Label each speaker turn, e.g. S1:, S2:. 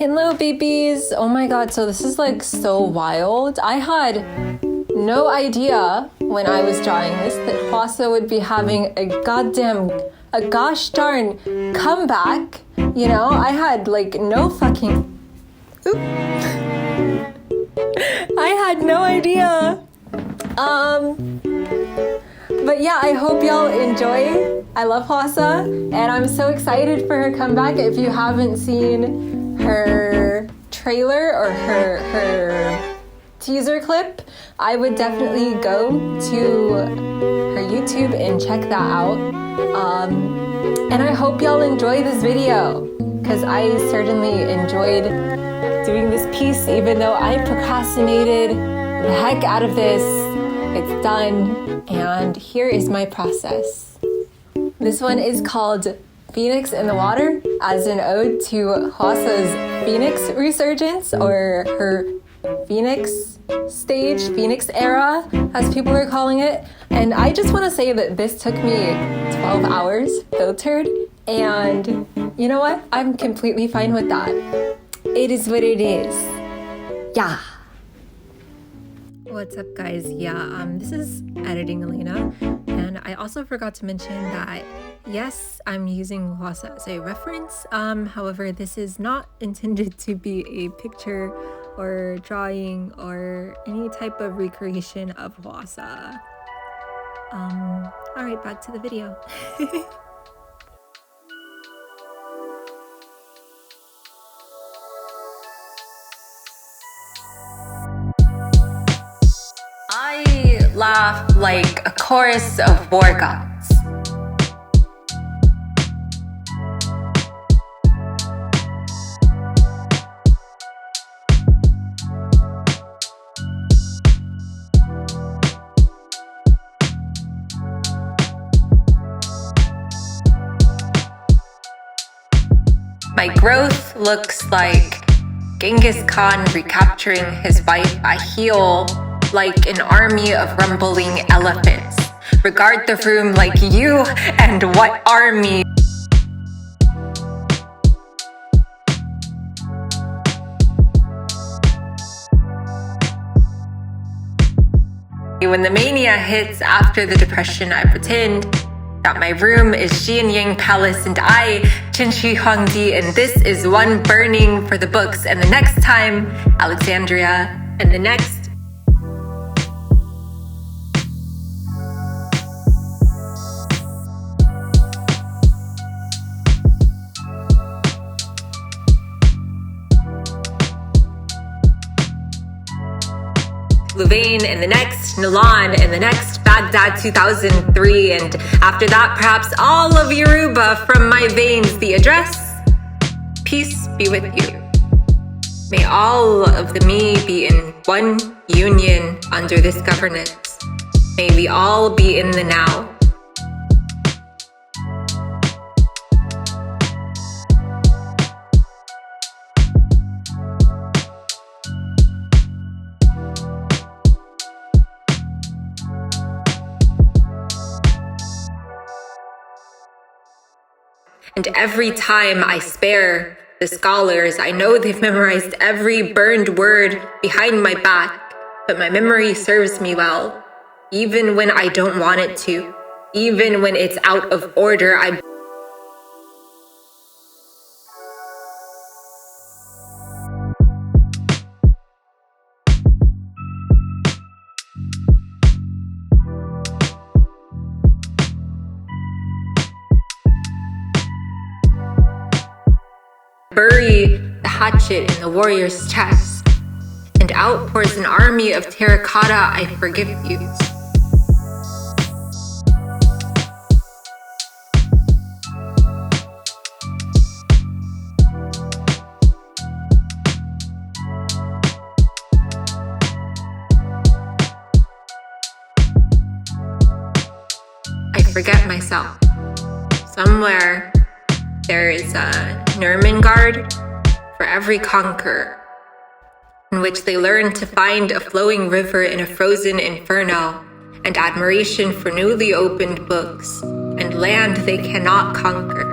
S1: Hello babies! Oh my god, so this is like so wild. I had no idea when I was drawing this that Hwasa would be having a gosh darn comeback. You know, I had like no fucking... Oop. I had no idea. But yeah, I hope y'all enjoy. I love Hwasa, and I'm so excited for her comeback. If you haven't seen her trailer or her teaser clip, I would definitely go to her YouTube and check that out. And I hope y'all enjoy this video, because I certainly enjoyed doing this piece, even though I procrastinated the heck out of this. It's done, and here is my process. This one is called Phoenix in the Water, as an ode to Hwasa's Phoenix resurgence, or her Phoenix stage, Phoenix era, as people are calling it. And I just want to say that this took me 12 hours filtered, and you know what? I'm completely fine with that. It is what it is. Yeah. What's up, guys? Yeah, this is editing Elena, and I also forgot to mention that yes, I'm using Hwasa as a reference. However, this is not intended to be a picture or drawing or any type of recreation of Hwasa. All right, back to the video. I laugh like a chorus of war gods. My growth looks like Genghis Khan recapturing his wife. I heal like an army of rumbling elephants. Regard the room like you, and what army? When the mania hits after the depression, I pretend that my room is Xianyang Palace and I, Qin Shi Huangdi, and this is one burning for the books, and the next time, Alexandria, and the next, Louvain, and the next, Nalan, and the next, Baghdad 2003, and after that, perhaps all of Yoruba from my veins. The address, peace be with you. May all of the me be in one union under this governance. May we all be in the now. And every time I spare the scholars, I know they've memorized every burned word behind my back, but my memory serves me well, even when I don't want it to, even when it's out of order. I bury the hatchet in the warrior's chest, and out pours an army of terracotta I forgive you. I forget myself. Somewhere there is a Nurmengard for every conqueror, in which they learn to find a flowing river in a frozen inferno, and admiration for newly opened books, and land they cannot conquer.